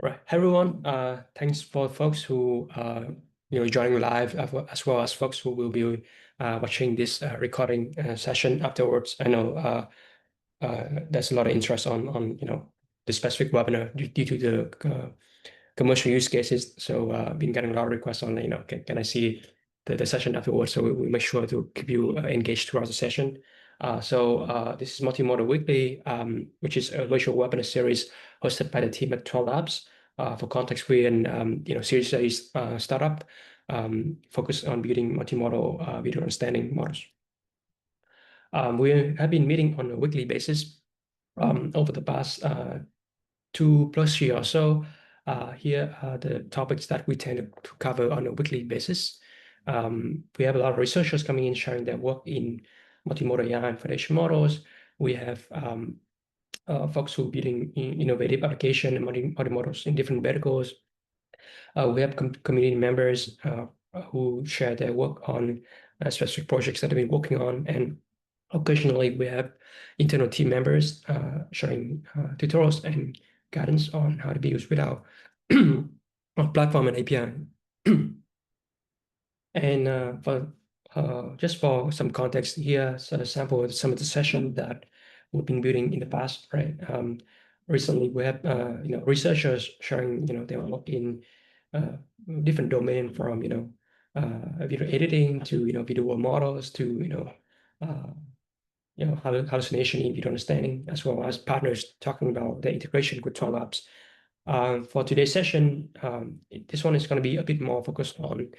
Right. Hey everyone, thanks for folks who joining live as well as folks who will be watching this recording session afterwards. I know there's a lot of interest on the specific webinar due to the commercial use cases. So been getting a lot of requests on can I see the session afterwards? So we make sure to keep you engaged throughout the session. This is Multimodal Weekly, which is a virtual webinar series hosted by the team at TwelveLabs for contextually and Series A startup focused on building multimodal video understanding models. We have been meeting on a weekly basis over the past 2+ years or so. Here are the topics that we tend to cover on a weekly basis. We have a lot of researchers coming in sharing their work in multimodal AI and foundation models. We have folks who are building innovative application and multimodals in different verticals. We have community members who share their work on specific projects that they've been working on, and occasionally we have internal team members sharing tutorials and guidance on how to be used with our platform and API. And just for some context here, so a sample of some of the sessions that we've been building in the past, right? Recently, we have researchers sharing their work in different domain from video editing to video models to hallucination in video understanding, as well as partners talking about the integration with TwelveLabs. For today's session, this one is going to be a bit more focused on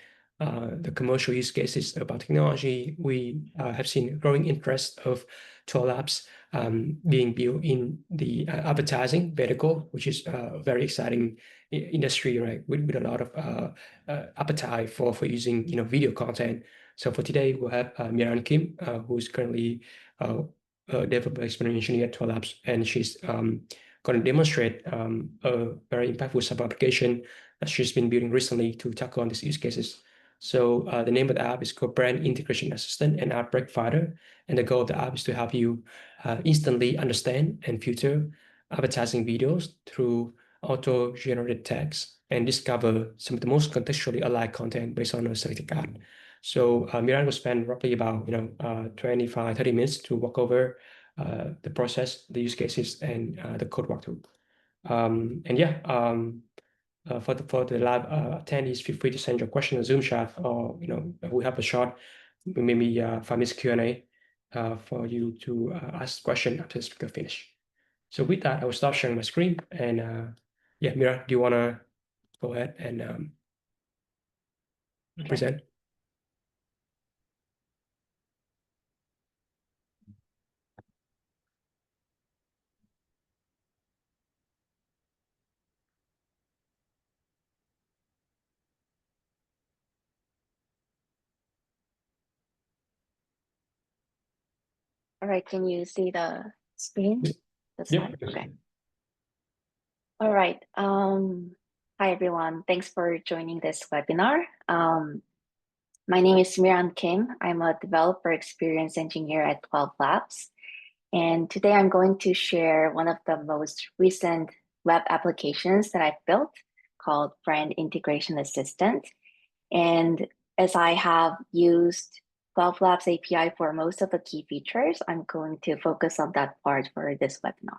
the commercial use cases about technology. We have seen growing interest of TwelveLabs being built in the advertising vertical, which is a very exciting industry, right? With a lot of appetite for using video content. So for today, we'll have Meeran Kim, who's currently a developer experience engineer at TwelveLabs, and she's going to demonstrate a very impactful sub-application that she's been building recently to tackle on these use cases. So the name of the app is called Brand Integration Assistant and Outbreak Fighter. And the goal of the app is to help you instantly understand and filter advertising videos through auto-generated text and discover some of the most contextually aligned content based on a specific ad. So Meeran will spend roughly about 25-30 minutes to walk over the process, the use cases, and the code walkthrough. For the lab attendees, feel free to send your question on Zoom chat, or we have a short, maybe 5 minutes Q&A for you to ask question after the speaker finish. So with that, I will stop sharing my screen, and Meeran, do you want to go ahead and present? All right, can you see the screen? The slide? Yep. Okay. All right. Hi, everyone. Thanks for joining this webinar. My name is Meeran Kim. I'm a developer experience engineer at TwelveLabs. And today I'm going to share one of the most recent web applications that I've built called Brand Integration Assistant. And as I have used TwelveLabs API for most of the key features, I'm going to focus on that part for this webinar.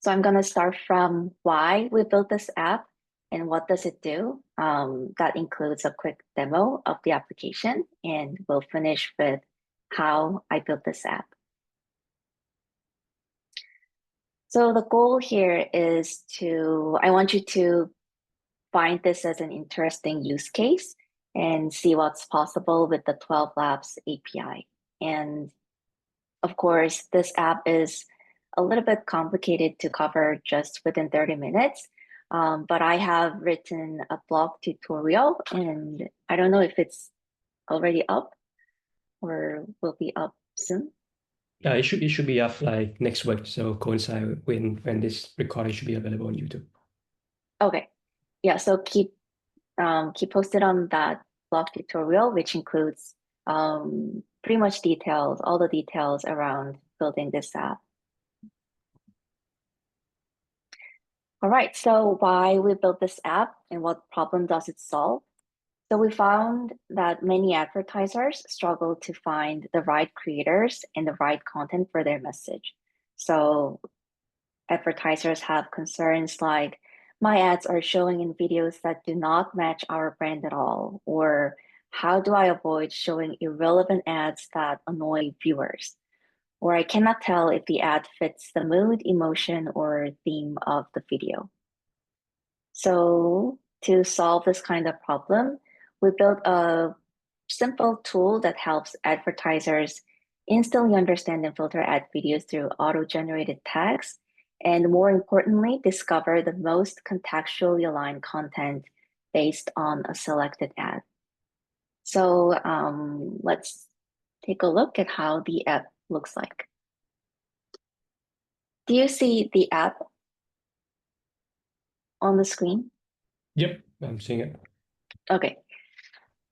So I'm going to start from why we built this app and what does it do. That includes a quick demo of the application, and we'll finish with how I built this app. So the goal here is I want you to find this as an interesting use case and see what's possible with the TwelveLabs API. And of course, this app is a little bit complicated to cover just within 30 minutes, but I have written a blog tutorial, and I don't know if it's already up or will be up soon. Yeah, it should be up like next week, so coincide when this recording should be available on YouTube. Okay, yeah. So keep posted on that blog tutorial, which includes pretty much all the details around building this app. All right, so why we built this app and what problem does it solve? So we found that many advertisers struggle to find the right creators and the right content for their message. So advertisers have concerns like, my ads are showing in videos that do not match our brand at all, or how do I avoid showing irrelevant ads that annoy viewers? Or I cannot tell if the ad fits the mood, emotion, or theme of the video. So to solve this kind of problem, we built a simple tool that helps advertisers instantly understand and filter ad videos through auto-generated tags, and more importantly, discover the most contextually aligned content based on a selected ad. So let's take a look at how the app looks like. Do you see the app on the screen? Yep, I'm seeing it. Okay.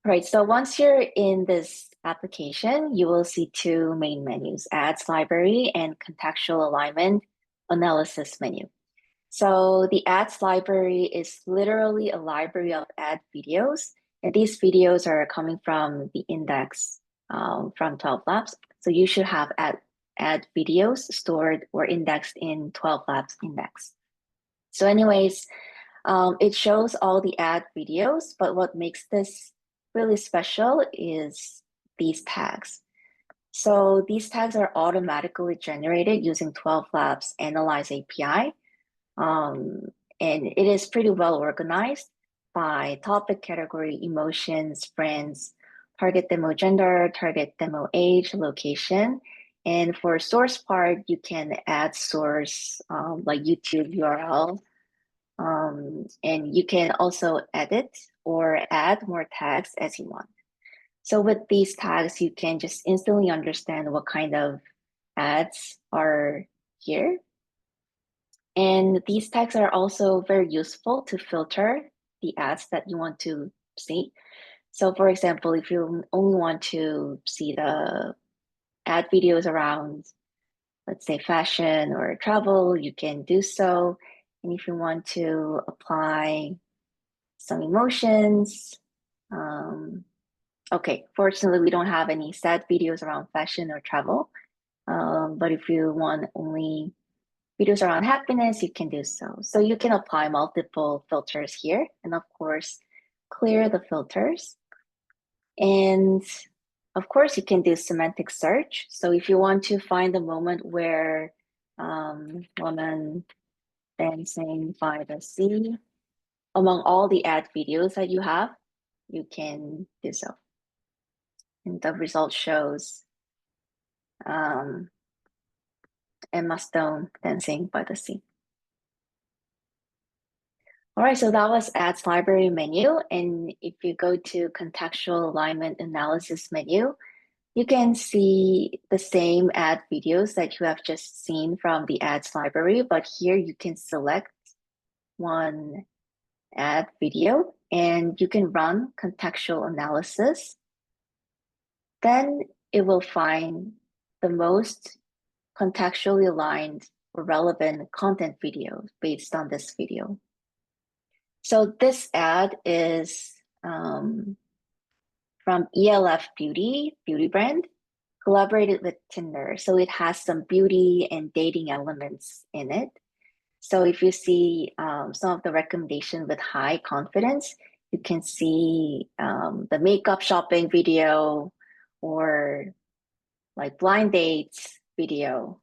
Right, so once you're in this application, you will see two main menus, Ads Library and Contextual Alignment Analysis menu. So the Ads Library is literally a library of ad videos, and these videos are coming from the index from TwelveLabs. So you should have ad videos stored or indexed in TwelveLabs index. So anyways, it shows all the ad videos, but what makes this really special is these tags. So these tags are automatically generated using TwelveLabs Analyze API. And it is pretty well organized by topic category, emotions, brands, target demo gender, target demo age, location. And for source part, you can add source like YouTube URL, and you can also edit or add more tags as you want. So with these tags, you can just instantly understand what kind of ads are here. And these tags are also very useful to filter the ads that you want to see. So for example, if you only want to see the ad videos around, let's say fashion or travel, you can do so. And if you want to apply some emotions. Okay, fortunately, we don't have any sad videos around fashion or travel. But if you want only videos around happiness, you can do so. So you can apply multiple filters here, and of course, clear the filters. And of course, you can do semantic search. So if you want to find the moment where woman dancing by the sea, among all the ad videos that you have, you can do so. And the result shows Emma Stone dancing by the sea. All right, so that was Ads Library menu. And if you go to Contextual Alignment Analysis menu, you can see the same ad videos that you have just seen from the Ads Library, but here you can select one ad video and you can run contextual analysis. Then it will find the most contextually aligned or relevant content videos based on this video. So this ad is from ELF beauty brand, collaborated with Tinder. So it has some beauty and dating elements in it. So if you see some of the recommendations with high confidence, you can see the makeup shopping video or like blind dates video.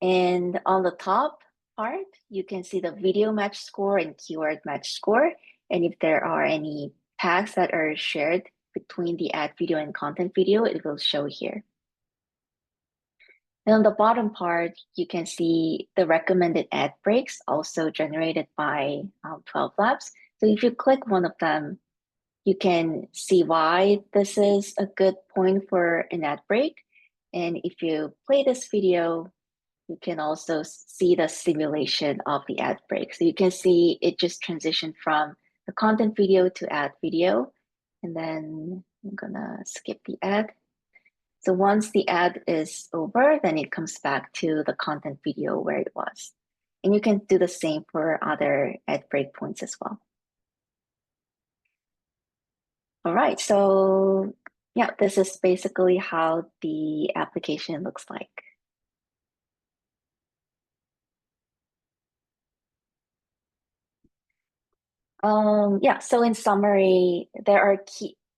And on the top part, you can see the video match score and keyword match score. And if there are any tags that are shared between the ad video and content video, it will show here. And on the bottom part, you can see the recommended ad breaks also generated by TwelveLabs. So if you click one of them, you can see why this is a good point for an ad break. And if you play this video, you can also see the simulation of the ad break. So you can see it just transitioned from the content video to ad video. And then I'm gonna skip the ad. So once the ad is over, then it comes back to the content video where it was. And you can do the same for other add breakpoints as well. All right, so yeah, this is basically how the application looks like. Yeah, so in summary, there are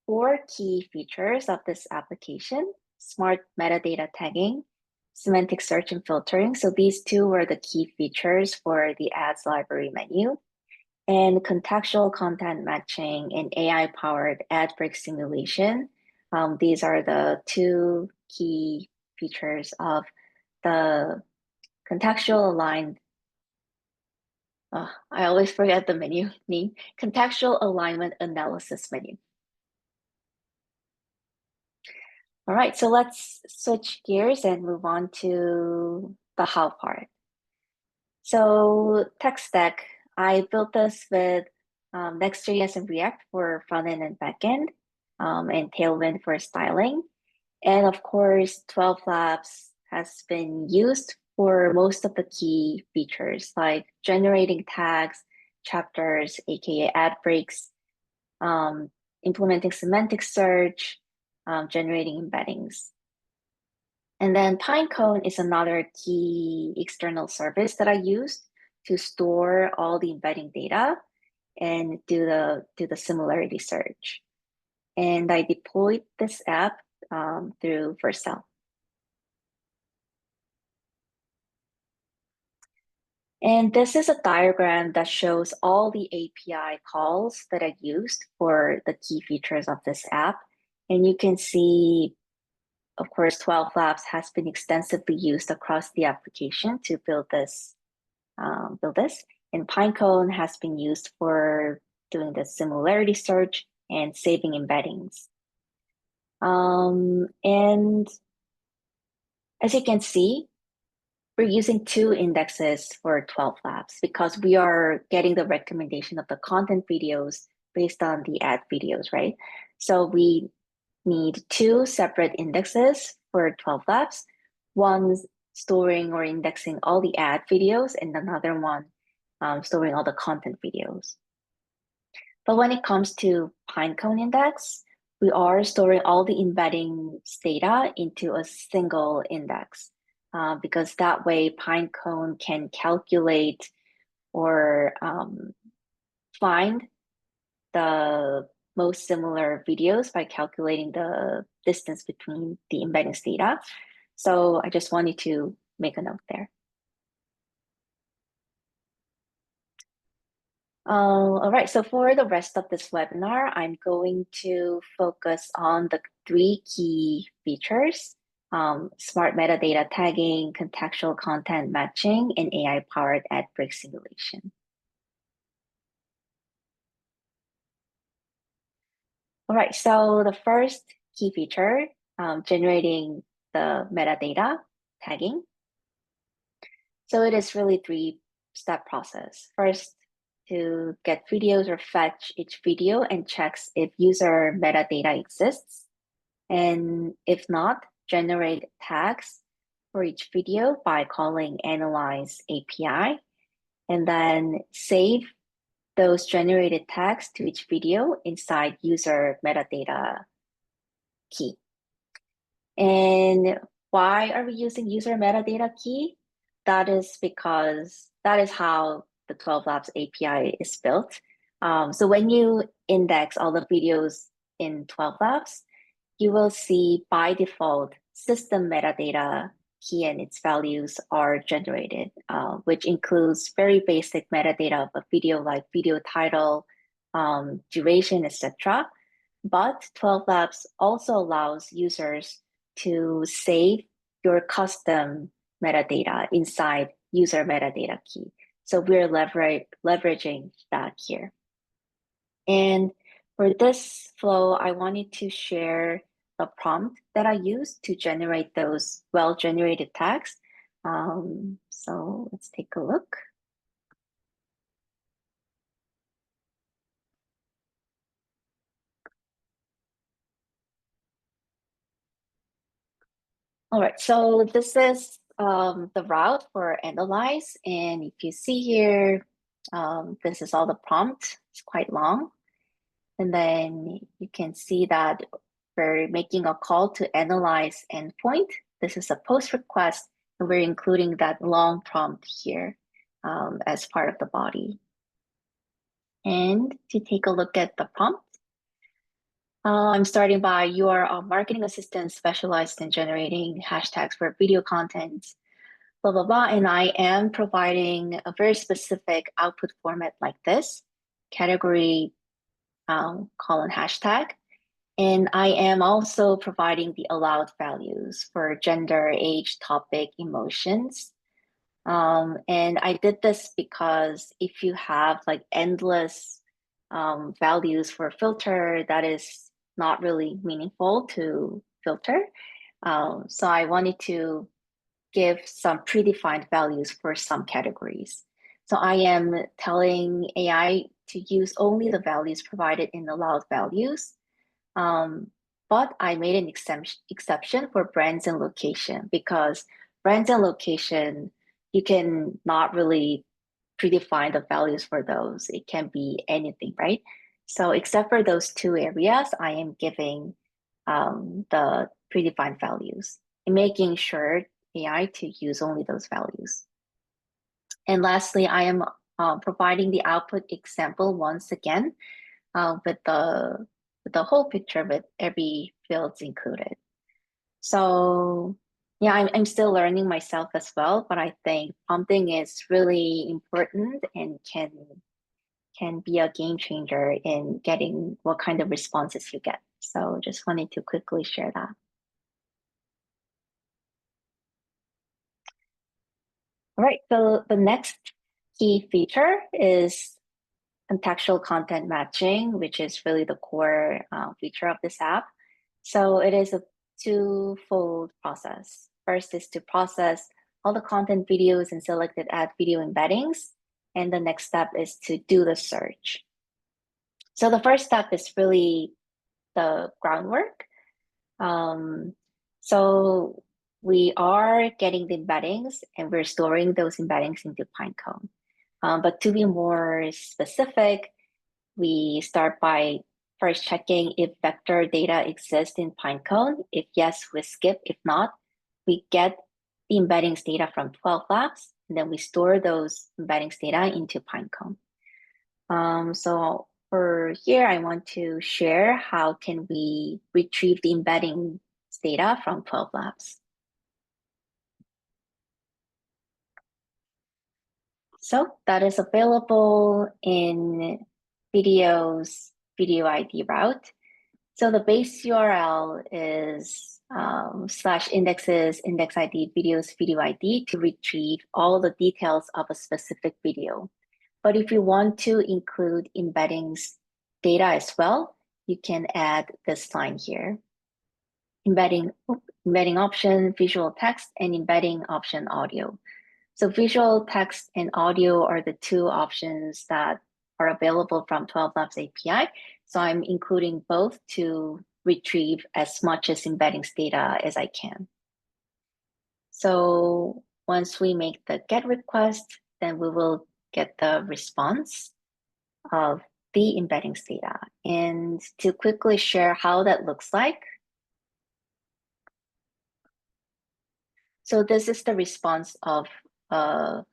four key features of this application: smart metadata tagging, semantic search and filtering. So these two were the key features for the ads library menu. And contextual content matching and AI-powered ad break simulation. These are the two key features of the contextual aligned. I always forget the menu name. Contextual alignment analysis menu. All right, so let's switch gears and move on to the how part. So tech stack, I built this with Next.js and React for front-end and back-end, and Tailwind for styling. And of course, TwelveLabs has been used for most of the key features like generating tags, chapters, aka ad breaks, implementing semantic search, generating embeddings. And then Pinecone is another key external service that I use to store all the embedding data and do the similarity search. And I deployed this app through Vercel. And this is a diagram that shows all the API calls that I used for the key features of this app. And you can see, of course, TwelveLabs has been extensively used across the application to build this. And Pinecone has been used for doing the similarity search and saving embeddings. And as you can see, we're using two indexes for TwelveLabs because we are getting the recommendation of the content videos based on the ad videos, right? So we need two separate indexes for TwelveLabs, one storing or indexing all the ad videos and another one storing all the content videos. But when it comes to Pinecone index, we are storing all the embeddings data into a single index because that way Pinecone can calculate or find the most similar videos by calculating the distance between the embeddings data. So I just wanted to make a note there. All right, so for the rest of this webinar, I'm going to focus on the three key features: smart metadata tagging, contextual content matching, and AI-powered ad break simulation. All right, so the first key feature, generating the metadata tagging. So it is really three-step process. First, to get videos or fetch each video and checks if user metadata exists. And if not, generate tags for each video by calling Analyze API. And then save those generated tags to each video inside user metadata key. And why are we using user metadata key? That is because that is how the TwelveLabs API is built. So when you index all the videos in TwelveLabs, you will see by default system metadata key and its values are generated, which includes very basic metadata of a video like video title, duration, etc. But TwelveLabs also allows users to save your custom metadata inside user metadata key. So we're leveraging that here. And for this flow, I wanted to share the prompt that I used to generate those well-generated tags. So let's take a look. All right, so this is the route for analyze. And if you see here, this is all the prompt. It's quite long. And then you can see that we're making a call to analyze endpoint. This is a post request, and we're including that long prompt here as part of the body. And to take a look at the prompt, I'm starting by you are a marketing assistant specialized in generating hashtags for video content, blah, blah, blah. And I am providing a very specific output format like this, category colon hashtag. And I am also providing the allowed values for gender, age, topic, emotions. And I did this because if you have like endless values for filter, that is not really meaningful to filter. So I wanted to give some predefined values for some categories. So I am telling AI to use only the values provided in allowed values. But I made an exception for brands and location because brands and location, you can not really predefine the values for those. It can be anything, right? So except for those two areas, I am giving the predefined values and making sure AI to use only those values. And lastly, I am providing the output example once again with the whole picture with every fields included. So yeah, I'm still learning myself as well, but I think prompting is really important and can be a game changer in getting what kind of responses you get. So just wanted to quickly share that. All right, so the next key feature is contextual content matching, which is really the core feature of this app. So it is a twofold process. First is to process all the content videos and selected add video embeddings. And the next step is to do the search. So the first step is really the groundwork. So we are getting the embeddings and we're storing those embeddings into Pinecone. But to be more specific, we start by first checking if vector data exists in Pinecone. If yes, we skip. If not, we get the embeddings data from TwelveLabs, and then we store those embeddings data into Pinecone. So for here, I want to share how can we retrieve the embedding data from TwelveLabs. So that is available in videos, video ID route. So the base URL is /indexes, index ID, videos, video ID to retrieve all the details of a specific video. But if you want to include embeddings data as well, you can add this line here. Embedding option, visual text, and embedding option audio. So visual text and audio are the two options that are available from TwelveLabs API. So I'm including both to retrieve as much as embeddings data as I can. So once we make the GET request, then we will get the response of the embeddings data. And to quickly share how that looks like, so this is the response of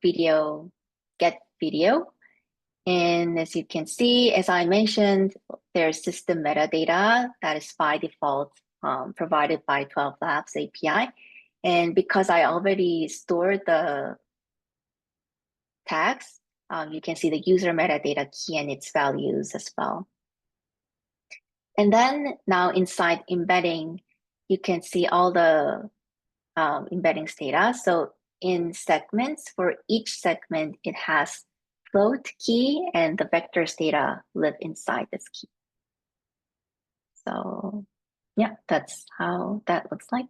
video, GET video. And as you can see, as I mentioned, there's system metadata that is by default provided by TwelveLabs API. And because I already stored the tags, you can see the user metadata key and its values as well. And then now inside embedding, you can see all the embeddings data. So in segments, for each segment, it has float key and the vectors data live inside this key. So yeah, that's how that looks like.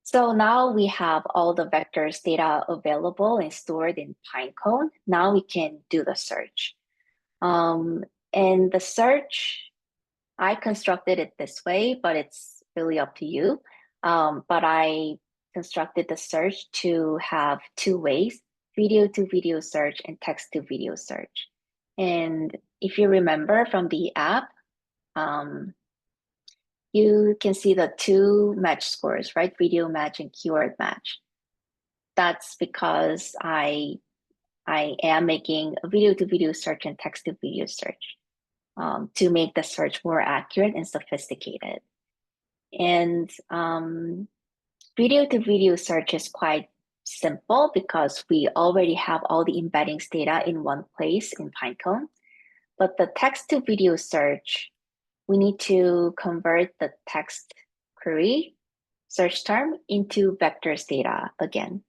So now we have all the vectors data available and stored in Pinecone. Now we can do the search. And the search I constructed it this way, but it's really up to you. But I constructed the search to have two ways, video to video search and text to video search. And if you remember from the app, you can see the two match scores, right? Video match and keyword match. That's because I am making a video to video search and text to video search to make the search more accurate and sophisticated. And video to video search is quite simple because we already have all the embeddings data in one place in Pinecone. But the text to video search, we need to convert the text query search term into vectors data again.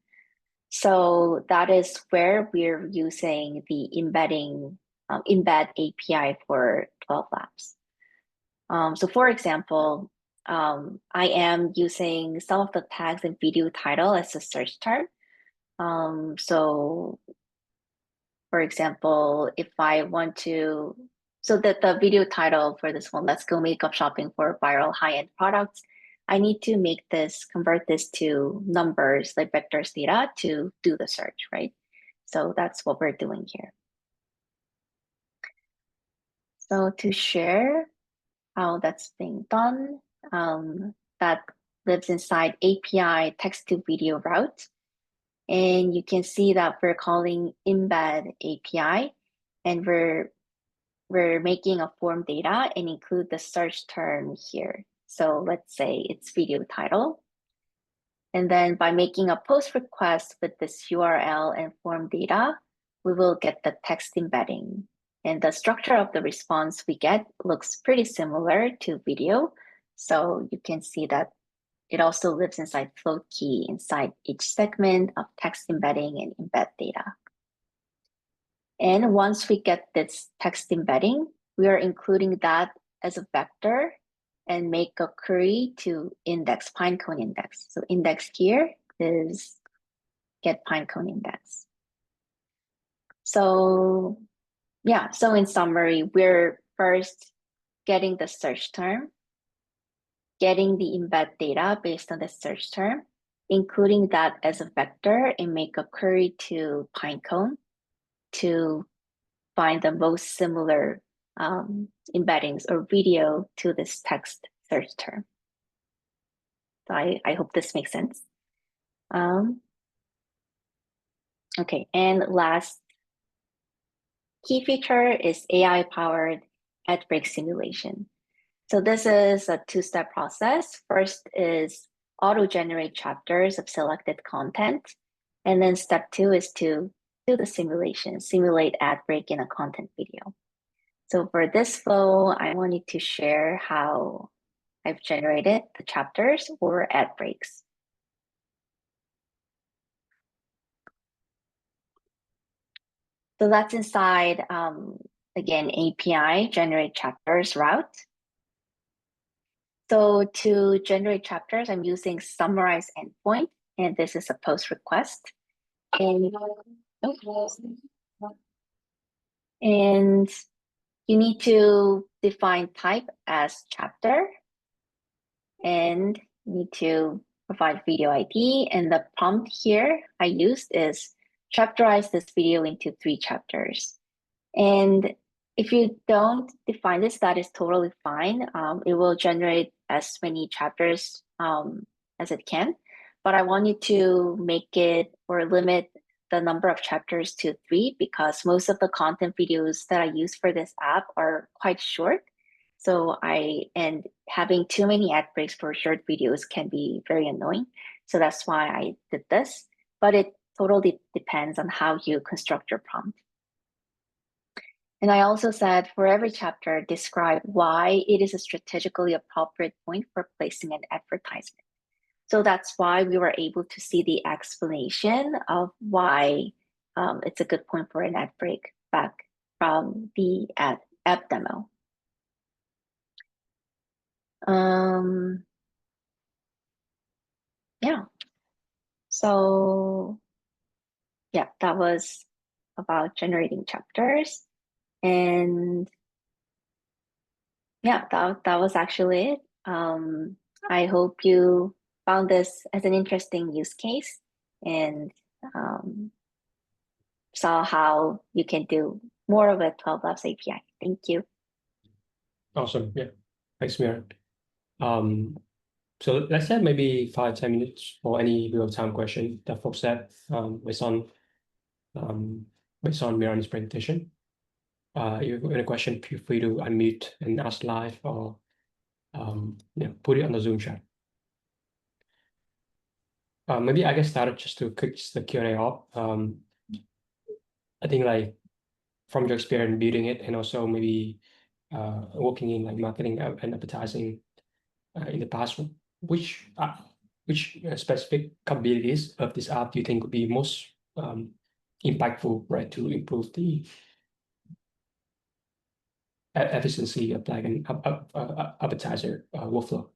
So that is where we're using the embed API for TwelveLabs. So for example, I am using some of the tags in video title as a search term. So for example, if I want to, so that the video title for this one, let's go makeup shopping for viral high-end products. I need to convert this to numbers like vectors data to do the search, right? So that's what we're doing here. So to share how that's being done, that lives inside API text to video route. And you can see that we're calling embed API, and we're making a form data and include the search term here. So let's say it's video title. And then by making a post request with this URL and form data, we will get the text embedding. And the structure of the response we get looks pretty similar to video. So you can see that it also lives inside float key inside each segment of text embedding and embed data. And once we get this text embedding, we are including that as a vector and make a query to index Pinecone index. So index here is get Pinecone index. So yeah, so in summary, we're first getting the search term, getting the embed data based on the search term, including that as a vector and make a query to Pinecone to find the most similar embeddings or video to this text search term. So I hope this makes sense. Okay, and last key feature is AI-powered ad break simulation. So this is a two-step process. First is auto-generate chapters of selected content. And then step two is to do the simulation, simulate ad break in a content video. So for this flow, I wanted to share how I've generated the chapters or ad breaks. So that's inside, again, API generate chapters route. So to generate chapters, I'm using summarize endpoint, and this is a post request. And you need to define type as chapter, and you need to provide video ID. And the prompt here I used is chapterize this video into 3 chapters. And if you don't define this, that is totally fine. It will generate as many chapters as it can. But I wanted to make it or limit the number of chapters to 3 because most of the content videos that I use for this app are quite short. So and having too many ad breaks for short videos can be very annoying. So that's why I did this. But it totally depends on how you construct your prompt. And I also said for every chapter, describe why it is a strategically appropriate point for placing an advertisement. So that's why we were able to see the explanation of why it's a good point for an ad break back from the app demo. Yeah. So yeah, that was about generating chapters. And yeah, that was actually it. I hope you found this as an interesting use case and saw how you can do more of a TwelveLabs API. Thank you. Awesome. Yeah. Thanks, Meeran. So let's have maybe 5-10 minutes for any real-time question that folks have based on Meeran's presentation. If you have any question, feel free to unmute and ask live or put it on the Zoom chat. Maybe I get started just to kick the Q&A off. I think like from your experience building it and also maybe working in like marketing and advertising in the past, which specific capabilities of this app do you think would be most impactful, right, to improve the efficiency of like an advertiser workflow?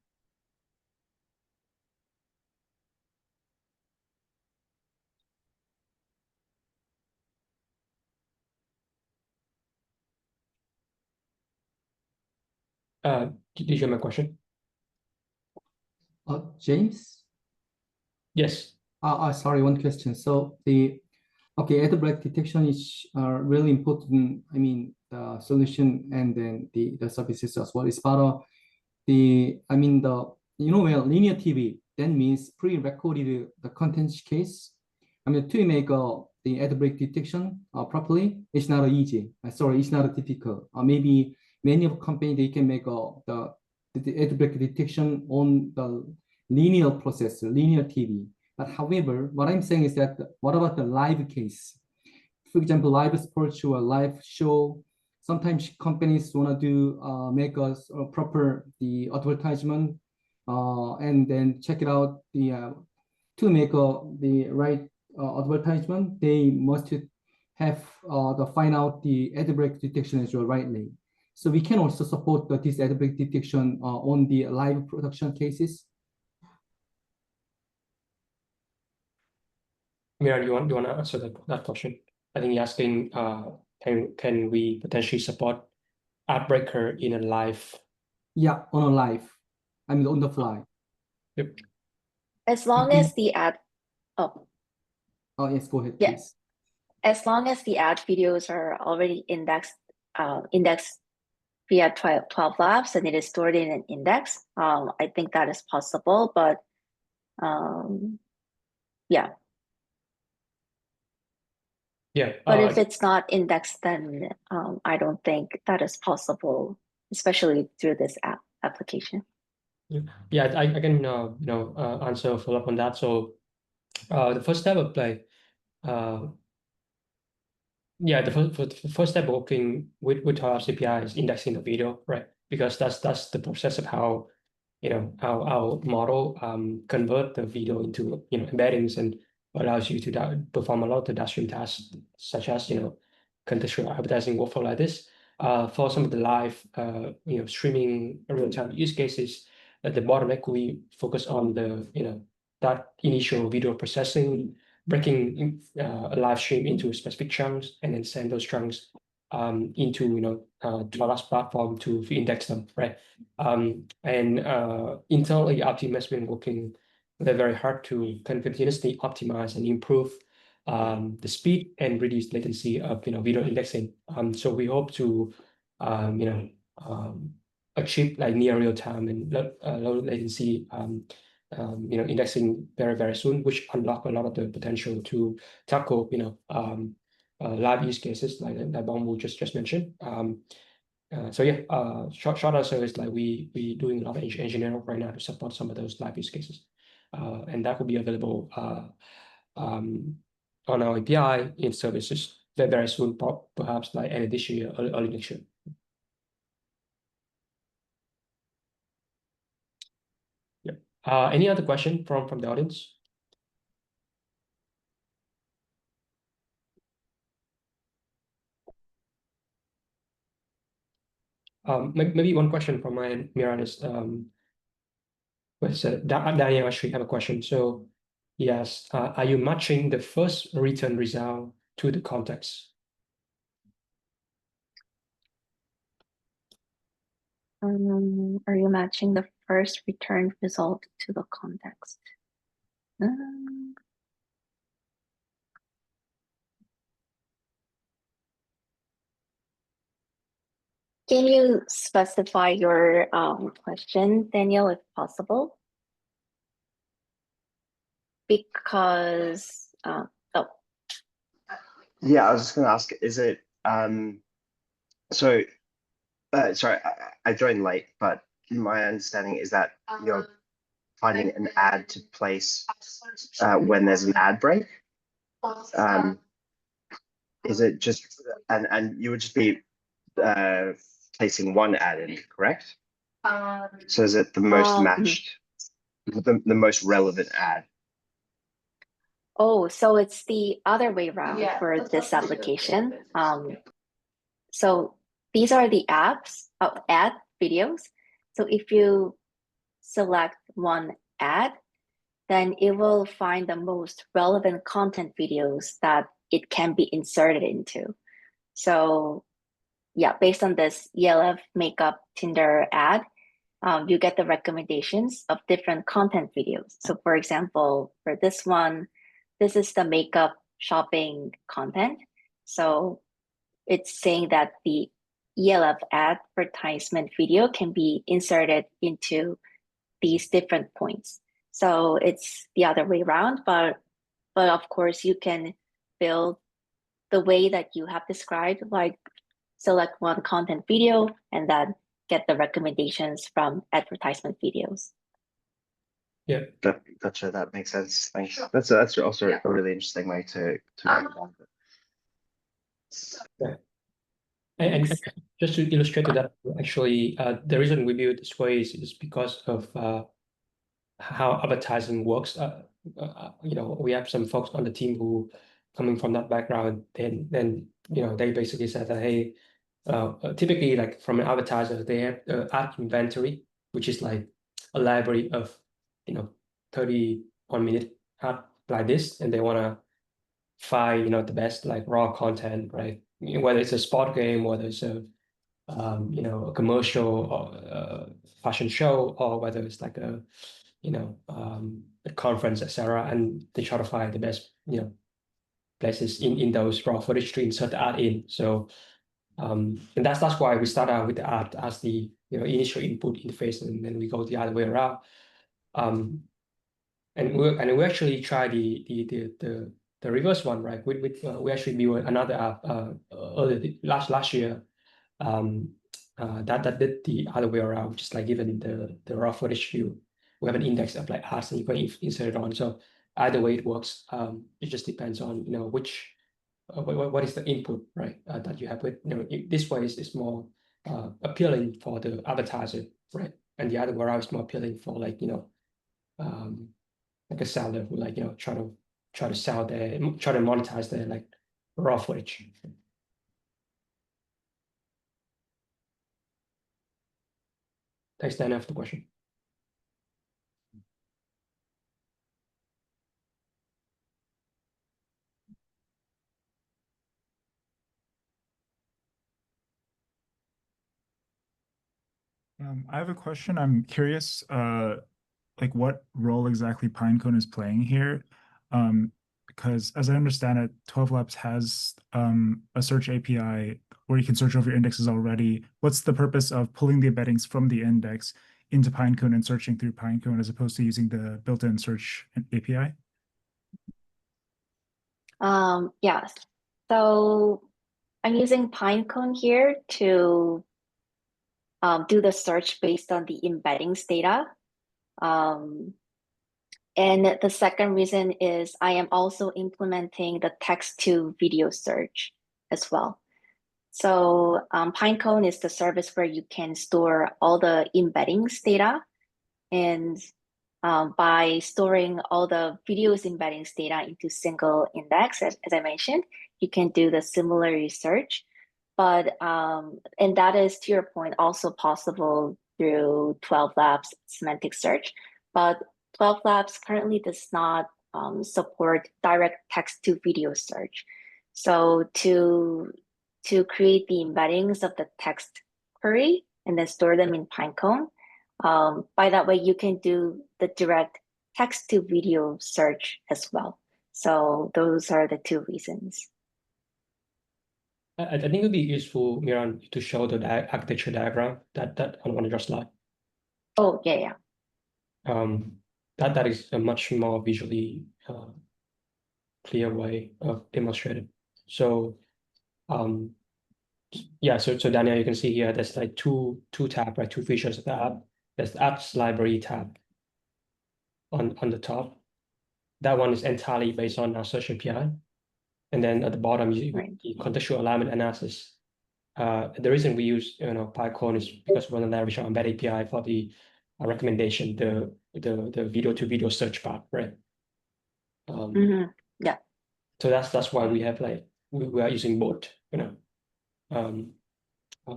Did you hear my question? James? Yes. Sorry, one question. So ad break detection is really important. I mean, the solution and then the services as well. It's part of well, linear TV, that means pre-recorded the content case. I mean, to make the ad break detection properly, it's not easy. Sorry, it's not difficult. Maybe many of company, they can make the ad break detection on the linear process, linear TV. But however, what I'm saying is that what about the live case? For example, live sports or live show. Sometimes companies want to do make us proper the advertisement and then check it out to make the right advertisement. They must have the find out the ad break detection as well rightly. So we can also support this ad break detection on the live production cases. Meeran, you want to answer that question? I think you're asking, can we potentially support ad breaker in a live? Yeah, on a live. I mean, on the fly. Yep. As long as the ad, Oh, yes, go ahead, yeah. please. As long as the ad videos are already indexed via TwelveLabs and it is stored in an index, I think that is possible. But yeah. Yeah. But if it's not indexed, then I don't think that is possible, especially through this application. Yeah, I can answer follow up on that. So the first step of like the first step working with TwelveLabs API is indexing the video, right? Because that's the process of how how our model convert the video into embeddings and allows you to perform a lot of the downstream tasks such as contextual advertising workflow like this. For some of the live streaming real-time use cases, at the bottleneck we focus on the that initial video processing, breaking a live stream into specific chunks and then send those chunks into TwelveLabs platform to index them, right? And internally, our team has been working very hard to continuously optimize and improve the speed and reduce latency of video indexing. So we hope to achieve like near real time and low latency indexing very soon, which unlock a lot of the potential to tackle live use cases like Bamboo just mentioned. So yeah, short answer is like we doing a lot of engineering right now to support some of those live use cases, and that will be available on our API in services very soon, perhaps like end of this year, early next year. Yeah. Any other question from the audience? Maybe one question from my Meeran is Daniel actually have a question. So yes, are you matching the first return result to the context? Are you matching the first returned result to the context? Can you specify your question, Daniel, if possible? Because, Yeah, I was just going to ask, is it, sorry, I joined late, but my understanding is that you're finding an ad to place when there's an ad break. Is it just, and you would just be placing one ad in, correct? So is it the most matched, the most relevant ad? Oh, so it's the other way around for this application. So these are the ad videos. So if you select one ad, then it will find the most relevant content videos that it can be inserted into. So yeah, based on this ELF makeup Tinder ad, you get the recommendations of different content videos. So for example, for this one, this is the makeup shopping content. So it's saying that the ELF advertisement video can be inserted into these different points. So it's the other way around, but of course you can build the way that you have described, like select one content video and then get the recommendations from advertisement videos. Yeah. Gotcha. That makes sense. Thanks. That's also a really interesting way to Yeah. And just to illustrate that, actually, the reason we build this way is because of how advertising works. You know, we have some folks on the team who coming from that background. Then you know, they basically said that, hey, typically, like from an advertiser, they have ad inventory, which is like a library of 31-minute ad like this, and they want to find the best like raw content, right? Whether it's a sport game, whether it's a a commercial or fashion show, or whether it's like a a conference, etc. And they try to find the best places in those raw footage to insert the ad in. So and that's why we start out with the ad as the initial input interface, and then we go the other way around. And we actually try the reverse one, right? We actually built another app earlier last year that did the other way around, just like given the raw footage view, we have an index of like ads and you can insert it on. So either way it works. It just depends on which what is the input, right? That you have with this way is more appealing for the advertiser, right? And the other way around is more appealing for like like a seller who like try to sell try to monetize their like raw footage. Thanks, Dana, for the question. I have a question. I'm curious, like what role exactly Pinecone is playing here, because as I understand it, TwelveLabs has a search API where you can search over your indexes already. What's the purpose of pulling the embeddings from the index into Pinecone and searching through Pinecone as opposed to using the built-in search API? Yes. So I'm using Pinecone here to do the search based on the embeddings data. And the second reason is I am also implementing the text to video search as well. So Pinecone is the service where you can store all the embeddings data. And by storing all the videos embeddings data into single index, as I mentioned, you can do the similar research. But, and that is, to your point, also possible through TwelveLabs semantic search. But TwelveLabs currently does not support direct text to video search. So to create the embeddings of the text query, and then store them in Pinecone. By that way, you can do the direct text to video search as well. So those are the two reasons. I think it would be useful, Meeran, to show the architecture diagram that on your slide. Oh, yeah. That is a much more visually clear way of demonstrating. So yeah, so Daniel, you can see here there's like two tabs, right? Two features of the app. There's the apps library tab on the top. That one is entirely based on our search API. And then at the bottom, you Right. the contextual alignment analysis. The reason we use Python is because we want to leverage our embed API for the recommendation, the video to video search part, right? Yeah. So that's why we have like we are using both,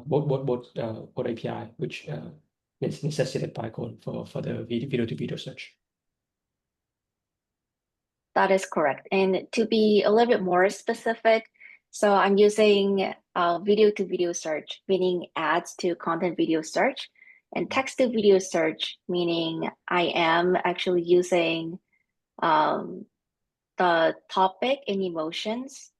both API, which necessitated Python for the video to video search. That is correct. And to be a little bit more specific, so I'm using video to video search, meaning ads to content video search, and text to video search, meaning I am actually using the topic and emotions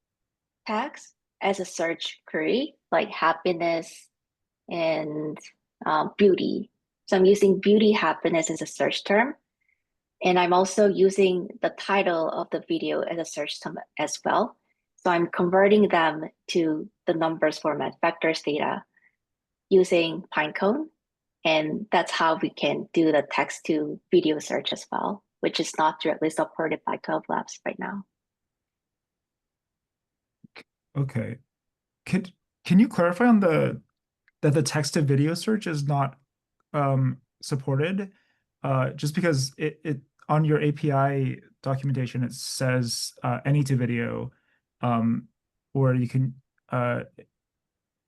tags as a search query, like happiness and beauty. So I'm using beauty, happiness as a search term. And I'm also using the title of the video as a search term as well. So I'm converting them to the numbers format, vectors data, using Pinecone. And that's how we can do the text to video search as well, which is not directly supported by TwelveLabs right now. Okay. Can you clarify on that the text to video search is not supported? Just because it on your API documentation it says any to video, or you can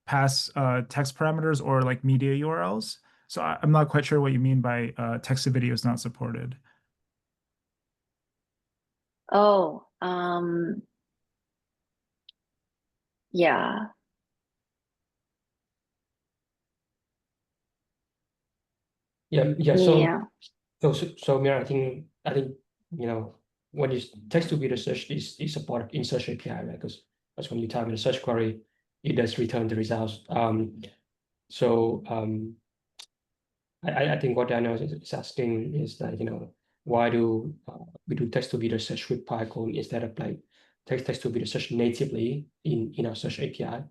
pass text parameters or like media URLs. So I'm not quite sure what you mean by text to video is not supported. Oh, yeah. Yeah. Yeah. So Meeran, I think when you text to video search is supported in search API, right? Because when you type in a search query, it does return the results. I think what Daniel is asking is that why do we do text to video search with Python instead of like text to video search natively in our search API?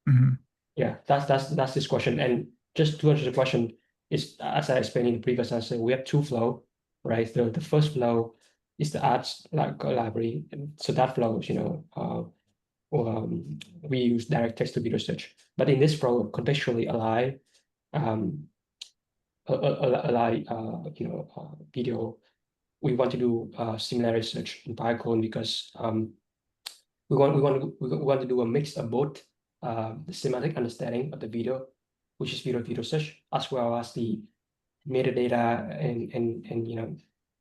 Mhm. Yeah, that's this question. And just to answer the question is, as I explained in the previous answer, we have two flow, right? The first flow is the ads library, and so that flows, we use direct text to video search. But in this flow, contextually align video, we want to do similarity search in Python because we want to do a mix of both the semantic understanding of the video, which is video search, as well as the metadata and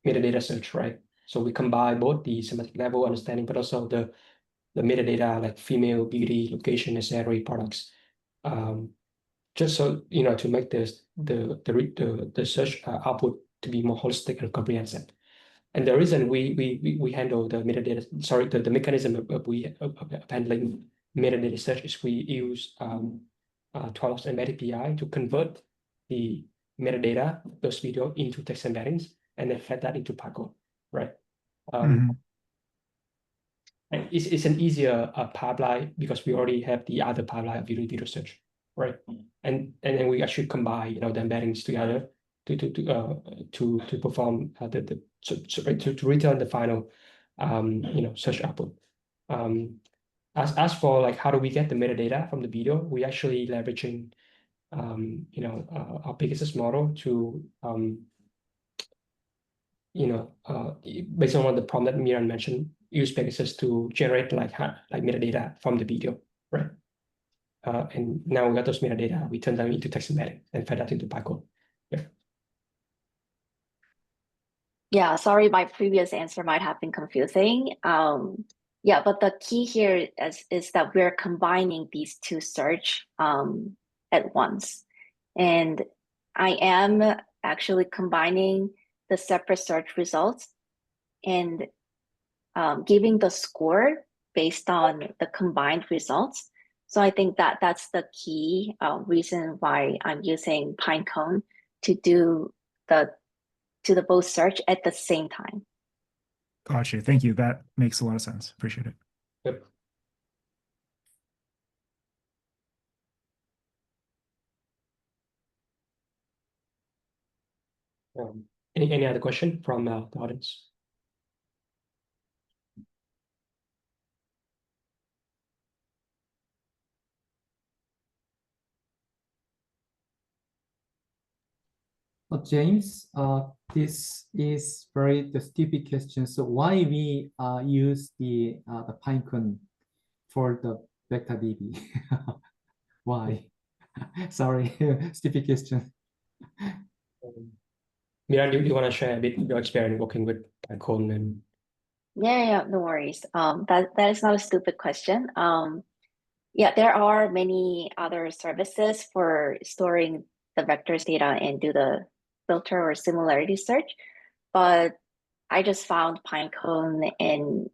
metadata search, right? So we combine both the semantic level understanding, but also the metadata like female, beauty, location, necessary products, just so to make the search output to be more holistic and comprehensive. And the reason we handle the metadata, sorry, the mechanism of handling metadata search is we use TwelveLabs Embed API to convert the metadata, those video, into text embeddings, and then fed that into Python, right? And it's an easier pipeline because we already have the other pipeline of video search, right? And then we actually combine the embeddings together to perform to return the final search output. As for like how do we get the metadata from the video, we actually leveraging our Pegasus model to based on what the prompt that Meeran mentioned, use Pegasus to generate like metadata from the video, right? And now we got those metadata, we turn them into text embedding and fed that into Python. Yeah. Yeah, sorry, my previous answer might have been confusing. Yeah, but the key here is that we're combining these two search at once. And I am actually combining the separate search results and giving the score based on the combined results. So I think that that's the key reason why I'm using Pinecone to do the both search at the same time. Gotcha. Thank you. That makes a lot of sense. Appreciate it. Yep. Any other question from the audience? James, this is very the stupid question. So why we use the Pinecone for the vector DB? Why? Sorry, stupid question. Meeran, do you want to share a bit your experience working with Pinecone and Yeah, no worries. That is not a stupid question. Yeah, there are many other services for storing the vectors data and do the filter or similarity search, but I just found Pinecone and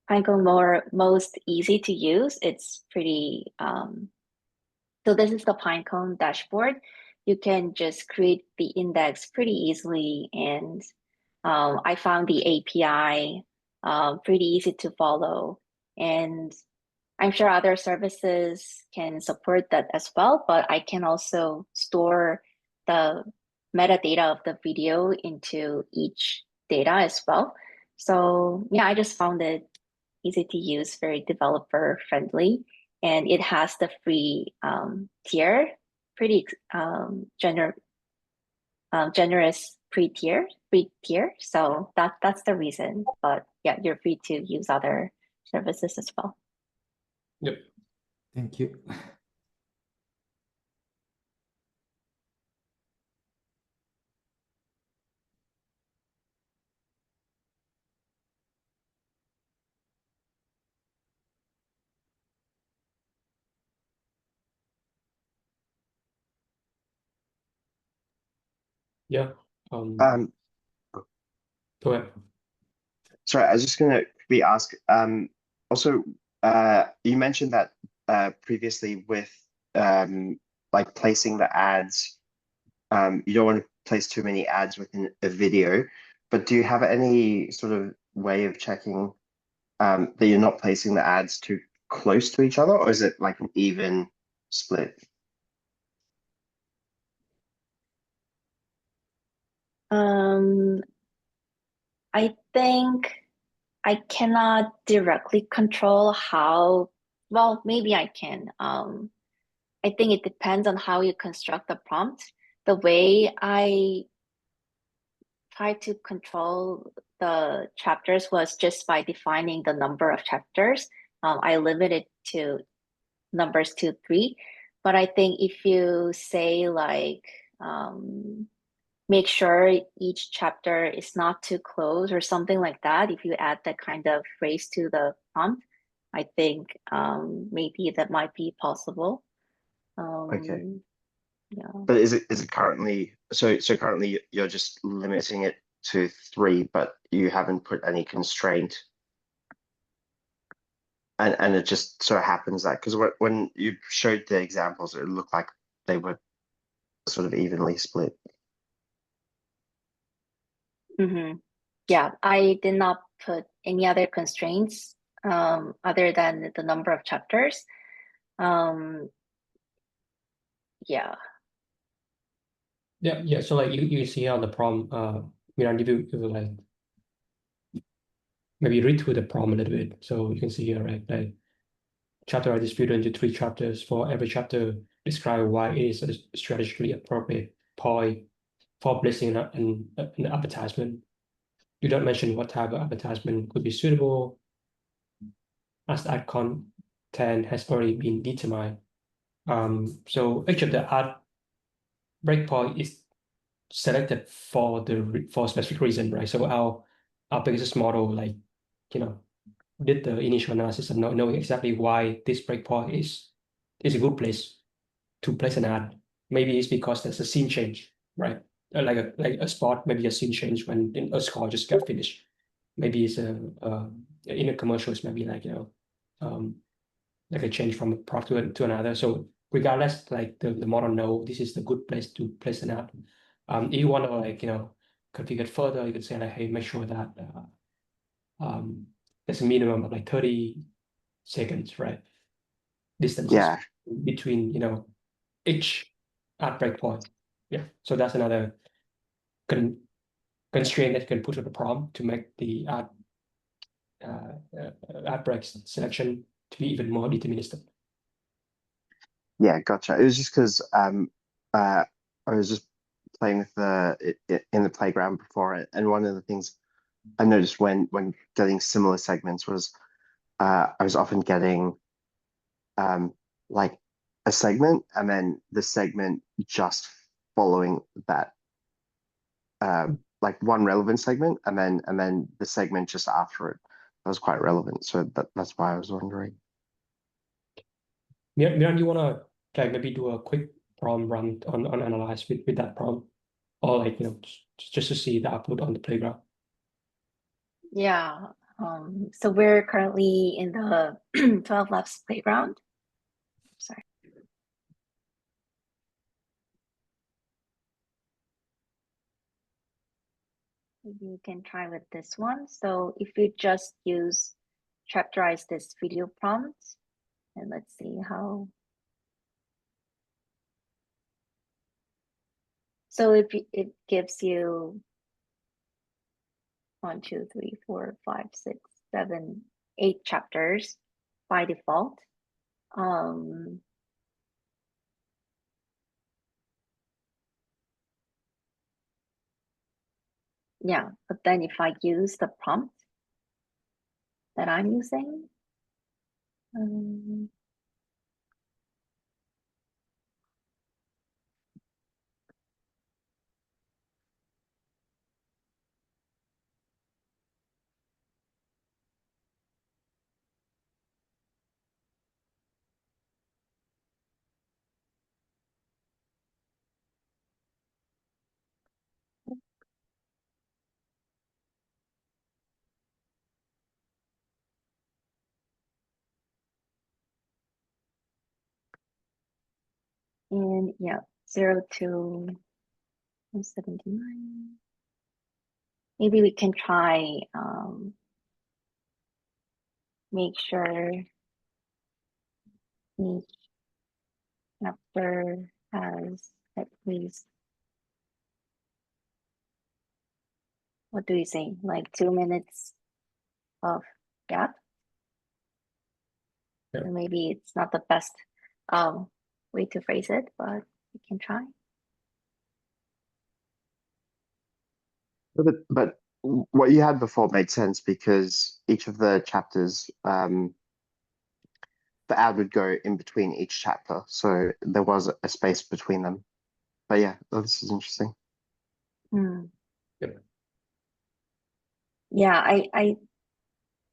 Pinecone most easy to use. It's pretty so this is the Pinecone dashboard. You can just create the index pretty easily, and I found the API pretty easy to follow, and I'm sure other services can support that as well, but I can also store the metadata of the video into each data as well. So yeah, I just found it easy to use, very developer friendly, and it has the free tier, pretty generous free tier. So that's the reason. But yeah, you're free to use other services as well. Yep. Thank you. Yeah. Um, Go ahead. sorry, I was just gonna quickly ask. Also, you mentioned that previously with like placing the ads, you don't want to place too many ads within a video, but do you have any sort of way of checking that you're not placing the ads too close to each other, or is it like an even split? I think I cannot directly control how, well, maybe I can. I think it depends on how you construct the prompt. The way I try to control the chapters was just by defining the number of chapters. I limited to numbers 2, 3. But I think if you say like, make sure each chapter is not too close or something like that, if you add that kind of phrase to the prompt, I think maybe that might be possible. Okay. Yeah. But is it currently so currently you're just limiting it to 3, but you haven't put any constraint, and it just so happens that because when you showed the examples, it looked like they were sort of evenly split. Yeah, I did not put any other constraints other than the number of chapters. Yeah. Yeah. So like you see on the prompt, Meeran, if you like maybe read through the prompt a little bit, so you can see here, right? Like chapter are distributed into 3 chapters. For every chapter, describe why it is a strategically appropriate point for placing an advertisement. You don't mention what type of advertisement could be suitable, as ad content has already been determined. So each of the ad breakpoint is selected for a specific reason, right? So our business model, like, did the initial analysis and knowing exactly why this breakpoint is a good place to place an ad. Maybe it's because there's a scene change, right? Like a spot, maybe a scene change when a score just got finished. Maybe it's in a commercial, it's maybe like, like a change from a product to another. So regardless, like the model know this is the good place to place an ad. If you want to like, configure it further, you could say like, hey, make sure that there's a minimum of like 30 seconds, right? Distances between, each ad breakpoint. Yeah. So that's another constraint that you can put to the prompt to make the ad break selection to be even more deterministic. Yeah, gotcha. It was just because I was just playing with in the playground before it, and one of the things I noticed when getting similar segments was I was often getting like a segment and then the segment just following that like one relevant segment and then the segment just after it. That was quite relevant. So that's why I was wondering. Meeran, you wanna like maybe do a quick prompt run on analyze with that prompt, or like just to see the output on the playground? Yeah. So we're currently in the TwelveLabs playground. Sorry. Maybe you can try with this one. So if you just use chapterize this video prompt, and let's see how. So if it gives you 1, 2, 3, 4, 5, 6, 7, 8 chapters by default. Yeah, but then if I use the prompt that I'm using, and yeah, 0 to 179. Maybe we can try make sure each chapter has at least, what do you say, like 2 minutes of gap? Yeah. Or maybe it's not the best way to phrase it, but we can try. But what you had before made sense because each of the chapters, the ad would go in between each chapter, so there was a space between them. But yeah, this is interesting. Yep. Yeah,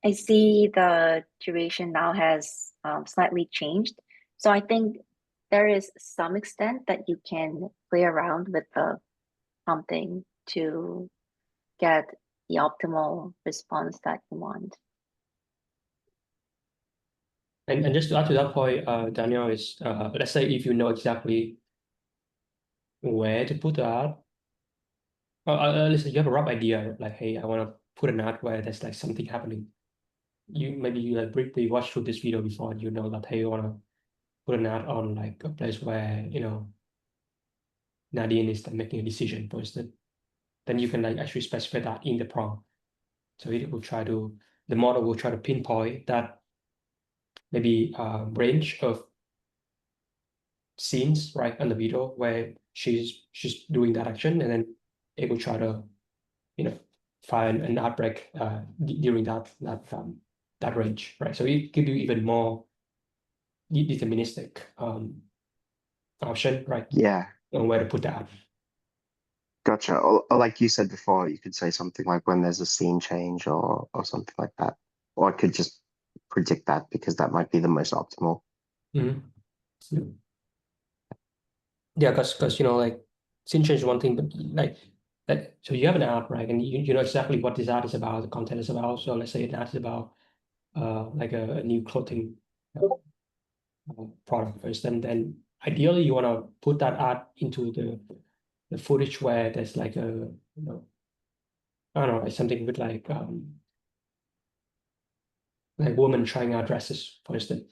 I see the duration now has slightly changed. So I think there is some extent that you can play around with the prompting to get the optimal response that you want. And just to add to that point, Daniel, is let's say if you know exactly where to put the ad, listen, you have a rough idea, like, hey, I want to put an ad where there's like something happening. Maybe you like briefly watch through this video before, you know that, hey, you want to put an ad on like a place where, Nadine is like making a decision, for instance. Then you can like actually specify that in the prompt. So the model will try to pinpoint that maybe range of scenes right on the video where she's doing that action, and then it will try to find an outbreak during that range, right? So it give you even more deterministic option, right? Yeah, On where to put that. gotcha. Or like you said before, you could say something like when there's a scene change or something like that. Or I could just predict that because that might be the most optimal. Mm-hmm. Yeah, because you know, like Sincha is one thing, but like that. So you have an app, right? And you know exactly what this ad is about, the content is about. So let's say an ad is about like a new clothing product first, and then ideally you want to put that ad into the footage where there's like a you know I don't know, like something with like women trying out dresses, for instance,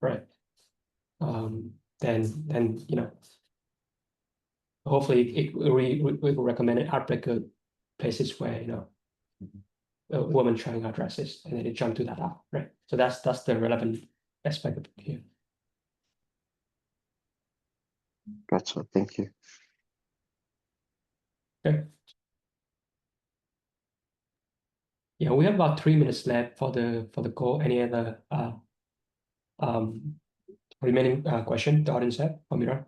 right? Then you know hopefully we will recommend it ad breaker places where you know a woman trying out dresses, and then it jump to that app, right? So that's the relevant aspect of it here. Gotcha. Thank you. Okay. Yeah, we have about 3 minutes left for the call. Any other remaining question the audience have for Meeran?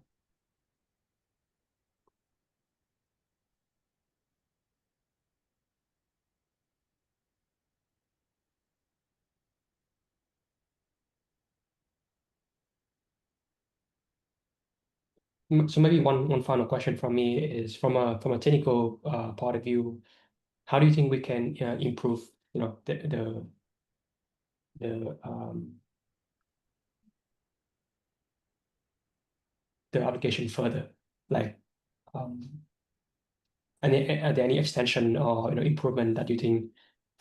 So maybe one final question from me is from a technical point of view, how do you think we can improve you know the application further? Like are there any extension or you know improvement that you think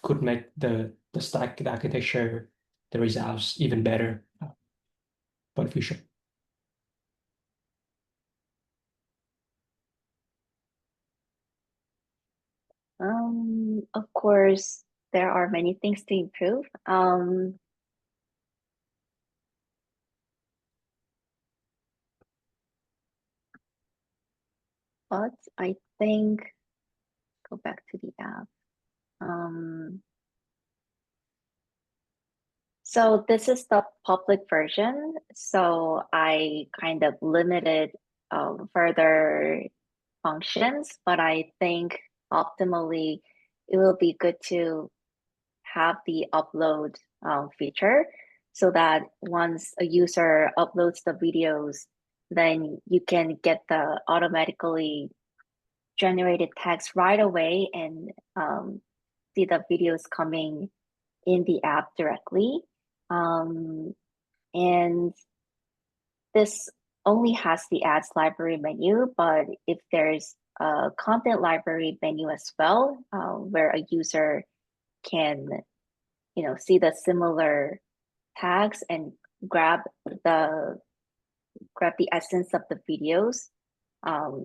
could make the stack, the architecture, the results even better for the future? Of course, there are many things to improve. But I think, go back to the app. So this is the public version. So I kind of limited further functions, but I think optimally it will be good to have the upload feature so that once a user uploads the videos, then you can get the automatically generated text right away and see the videos coming in the app directly. And this only has the ads library menu, but if there's a content library menu as well, where a user can, you know, see the similar tags and grab the essence of the videos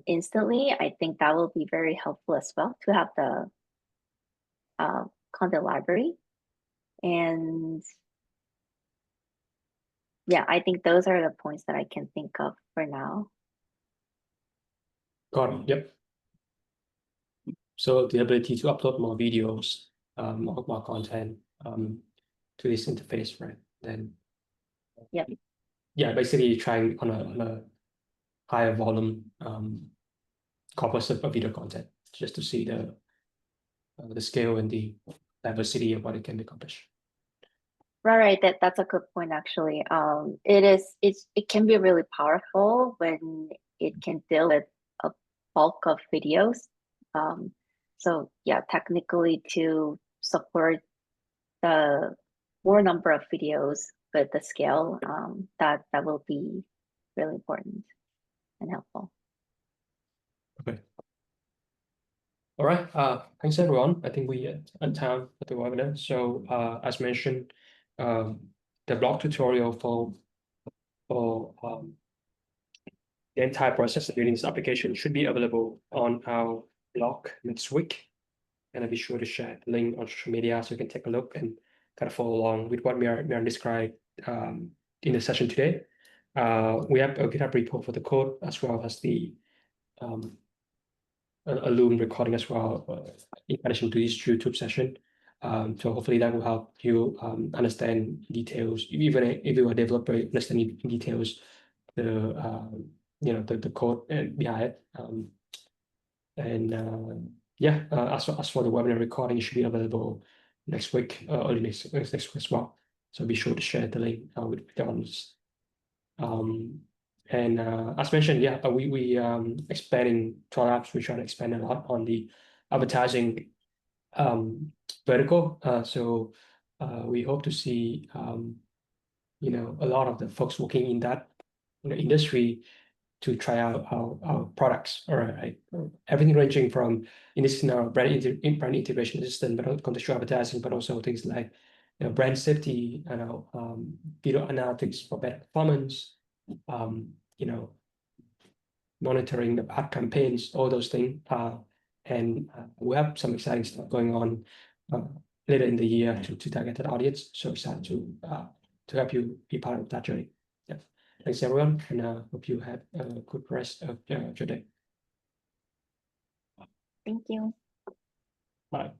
instantly, I think that will be very helpful as well to have the content library. And yeah, I think those are the points that I can think of for now. Got it. Yep. So the ability to upload more videos, more content to this interface, right? Then Yep. Yeah, basically trying on a higher volume corpus of video content just to see the scale and the diversity of what it can accomplish. Right. That's a good point actually. It can be really powerful when it can deal with a bulk of videos. So yeah, technically to support the more number of videos with the scale, that will be really important and helpful. Okay. All right. Thanks everyone. I think we at time for the webinar. So as mentioned, the blog tutorial for the entire process of building this application should be available on our blog next week. And I'll be sure to share the link on social media so you can take a look and kind of follow along with what Meeran described in the session today. We have a GitHub repo for the code as well as the a Loom recording as well in addition to this YouTube session. So hopefully that will help you understand details, even if you are a developer, understand in details the you know the code behind it. Yeah, as for the webinar recording, it should be available next week, early next week as well. So be sure to share the link with the audience. And as mentioned, yeah, we expanding TwelveLabs. We try to expand a lot on the advertising vertical. So we hope to see a lot of the folks working in that industry to try out our products. All right, everything ranging from, in this scenario, brand integration assistant, but also contextual advertising, but also things like brand safety, video analytics for better performance, monitoring the ad campaigns, all those things. And we have some exciting stuff going on later in the year to target that audience. So excited to help you be part of that journey. Yeah. Thanks everyone, and hope you have a good rest of your day. Thank you. Bye.